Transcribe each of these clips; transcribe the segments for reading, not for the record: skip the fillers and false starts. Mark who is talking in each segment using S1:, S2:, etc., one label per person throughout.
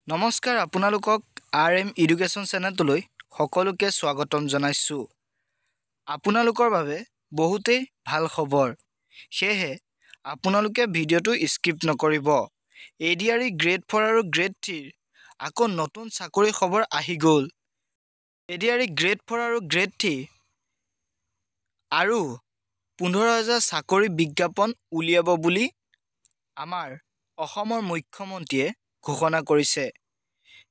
S1: নমস্কাৰ আপোনালোকক RM education চেনেললৈ সকলোকে স্বাগতম জনাইছো। আপোনালোকৰ বাবে বহুতেই ভাল খবৰ। সেয়ে আপোনালোকে ভিডিওটো স্কিপ নকৰিব। ADRE গ্ৰেড 4 আৰু গ্ৰেড 3 আকৌ নতুন চাকৰি খবৰ আহি গ'ল। ADRE গ্ৰেড 4 আৰু গ্ৰেড 3 আৰু 15,000 চাকৰি বিজ্ঞাপন উলিয়াব বুলি আমাৰ অসমৰ মুখ্যমন্ত্ৰীয়ে ঘোষণা কৰিছে।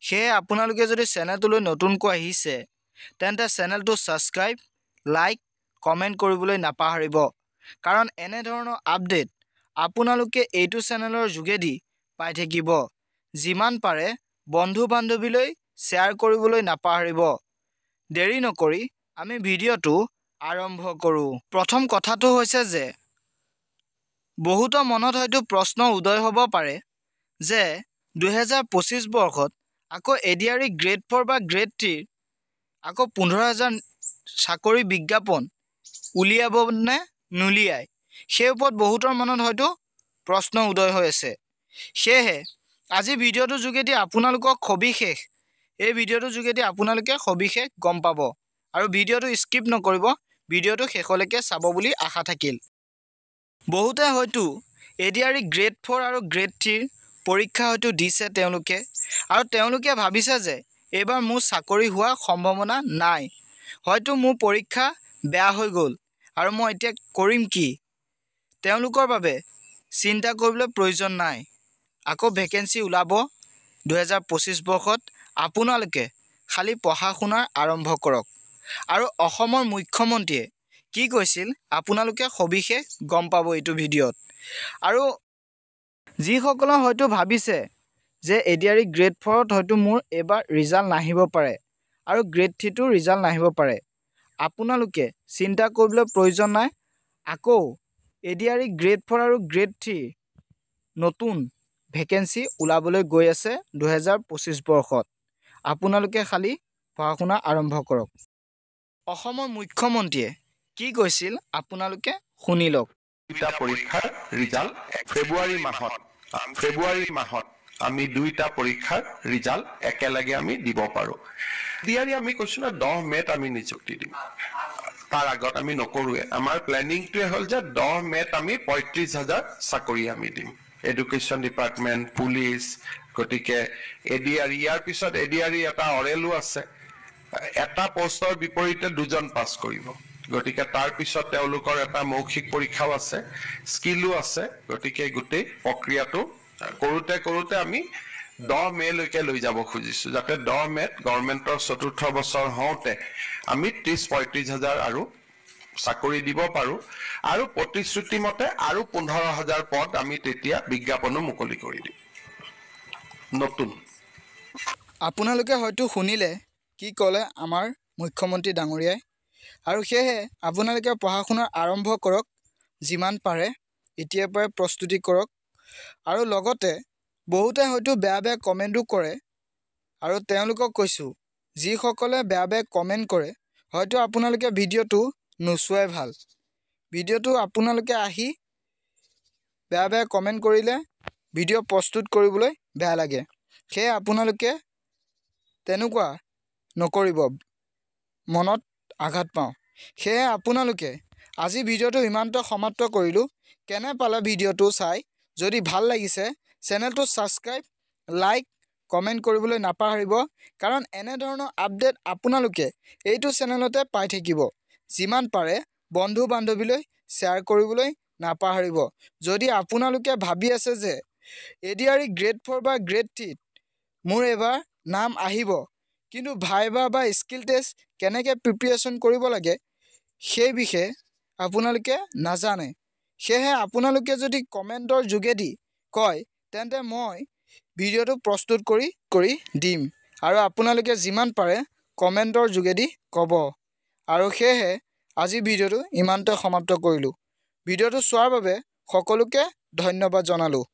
S1: সেয়ে আপোনালোকে যদি চেনেলটোলৈ নতুনকৈ আহিছে তেন্তে চেনেলটো সাবস্ক্ৰাইব, লাইক, কমেন্ট কৰিবলৈ নাপাহৰিব। কাৰণ এনে ধৰণৰ আপডেট আপোনালোকে এইটো চেনেলৰ যোগেদি পাই থাকিব। যিমান পাৰে বন্ধু-বান্ধৱীলৈ শ্বেয়াৰ কৰিবলৈ নাপাহৰিব। দেৰি নকৰি আমি ভিডিওটো আৰম্ভ কৰোঁ। প্ৰথম কথাটো হৈছে যে বহুতৰ মনত হয়তো প্ৰশ্ন উদয় হ'ব পাৰে যে 2025 বৰ্ষত আকৌ ADRE গ্ৰেড 4 বা গ্ৰেড 3 আকৌ 15,000 চাকৰি বিজ্ঞাপন উলিয়াব নে নুলিয়াই। সেই ওপৰত বহুতৰ মনত হয়তো প্ৰশ্ন উদয় হৈ আছে। সেয়ে আজি ভিডিওটোৰ যোগেদি আপোনালোকক সবিশেষ এই ভিডিওটোৰ যোগেদি আপোনালোকে সবিশেষ গম পাব। আৰু ভিডিওটো স্কিপ নকৰিব, ভিডিওটো শেষলৈকে চাব বুলি আশা থাকিল। বহুতে হয়তো ADRE গ্ৰেড 4 আৰু গ্ৰেড 3 পৰীক্ষা হয়তো দিছে আৰু তেওঁলোকে ভাবিছে যে এইবাৰ মোৰ চাকৰি হোৱাৰ সম্ভাৱনা নাই। হয়তো মোৰ পৰীক্ষা বেয়া হৈ গ'ল আৰু মই এতিয়া কৰিম কি? তেওঁলোকৰ বাবে চিন্তা কৰিবলৈ প্ৰয়োজন নাই। আকৌ ভেকেন্সি ওলাব 2025 বৰ্ষত। আপোনালোকে খালি পঢ়া-শুনা আৰম্ভ কৰক। আৰু অসমৰ মুখ্যমন্ত্ৰীয়ে কি কৈছিল আপোনালোকে সবিশেষ গম পাব এইটো ভিডিওত। আৰু যিসকলে হয়তো ভাবিছে যে ADRE গ্ৰেড 4ত হয়তো মোৰ এবাৰ ৰিজাল্ট নাহিব পাৰে আৰু গ্ৰেড 3টো ৰিজাল্ট নাহিব পাৰে, আপোনালোকে চিন্তা কৰিবলৈ প্ৰয়োজন নাই। আকৌ ADRE গ্ৰেড 4 আৰু গ্ৰেড 3 নতুন ভেকেন্সি ওলাবলৈ গৈ আছে 2025 বৰ্ষত। আপোনালোকে খালি পঢ়া-শুনা আৰম্ভ কৰক। অসমৰ মুখ্যমন্ত্ৰীয়ে কি কৈছিল আপোনালোকে শুনি লওক।
S2: দুটা পৰীক্ষাৰ ৰিজাল্ট ফেব্ৰুৱাৰী মাহত আমি দুইটা পৰীক্ষাৰ ৰিজাল্ট একেলগে আমি দিব পাৰোঁ। ADRE আমি কৈছোঁ না 10 মে'ত আমি নিযুক্তি দিম। তাৰ আগত আমি নকৰোঁৱে। আমাৰ প্লেনিংটোৱে হ'ল যে 10 মে'ত আমি 35,000 চাকৰি আমি দিম। এডুকেশ্যন ডিপাৰ্টমেণ্ট, পুলিচ, গতিকে ADRE ইয়াৰ পিছত ADRE এটা অৰেলো আছে। এটা পষ্টৰ বিপৰীতে 2জন পাছ কৰিব। গতিকে তাৰ পিছত তেওঁলোকৰ এটা মৌখিক পৰীক্ষাও আছে, স্কিলো আছে। গতিকে গোটেই প্ৰক্ৰিয়াটো কৰোঁতে আমি 10 মে'লৈকে লৈ যাব খুজিছোঁ, যাতে 10 মে'ত গভৰ্ণমেণ্টৰ 4ৰ্থ বছৰ হওঁতে আমি 30-35,000 আৰু চাকৰি দিব পাৰোঁ। আৰু প্ৰতিশ্ৰুতি মতে আৰু 15,000 পদ আমি তেতিয়া বিজ্ঞাপনো মুকলি কৰি দিম। নতুন
S1: আপোনালোকে হয়তো শুনিলে কি ক'লে আমাৰ মুখ্যমন্ত্ৰী ডাঙৰীয়াই। আৰু সেয়েহে আপোনালোকে পঢ়া-শুনা আৰম্ভ কৰক। যিমান পাৰে এতিয়াৰ পৰাই প্ৰস্তুতি কৰক। আৰু লগতে বহুতে হয়তো বেয়া কমেণ্টো কৰে। আৰু তেওঁলোকক কৈছোঁ, যিসকলে বেয়া কমেণ্ট কৰে হয়তো আপোনালোকে ভিডিওটো নোচোৱাই ভাল। ভিডিওটো আপোনালোকে আহি বেয়া কমেণ্ট কৰিলে ভিডিও প্ৰস্তুত কৰিবলৈ বেয়া লাগে। সেয়ে আপোনালোকে তেনেকুৱা নকৰিব, মনত আঘাত পাওঁ। সেয়ে আপোনালোকে আজি ভিডিওটো ইমানতে সমাপ্ত কৰিলোঁ। কেনে পালে ভিডিওটো চাই? যদি ভাল লাগিছে চেনেলটো সাবস্ক্ৰাইব, লাইক, কমেণ্ট কৰিবলৈ নাপাহৰিব। কাৰণ এনেধৰণৰ আপডেট আপোনালোকে এইটো চেনেলতে পাই থাকিব। যিমান পাৰে বন্ধু-বান্ধৱীলৈ শ্বেয়াৰ কৰিবলৈ নাপাহৰিব। যদি আপোনালোকে ভাবি আছে যে ADRE গ্ৰেড 4 বা গ্ৰেড 3ত মোৰ এবাৰ নাম আহিব, কিন্তু ভাইভা বা স্কিল টেষ্ট কেনেকৈ প্ৰিপেৰেশ্যন কৰিব লাগে সেই বিষয়ে আপোনালোকে নাজানে। সেয়েহে আপোনালোকে যদি কমেণ্টৰ যোগেদি কয় তেন্তে মই ভিডিওটো প্ৰস্তুত কৰি দিম। আৰু আপোনালোকে যিমান পাৰে কমেণ্টৰ যোগেদি ক'ব। আৰু সেয়েহে আজি ভিডিওটো ইমানতে সমাপ্ত কৰিলোঁ। ভিডিওটো চোৱাৰ বাবে সকলোকে ধন্যবাদ জনালোঁ।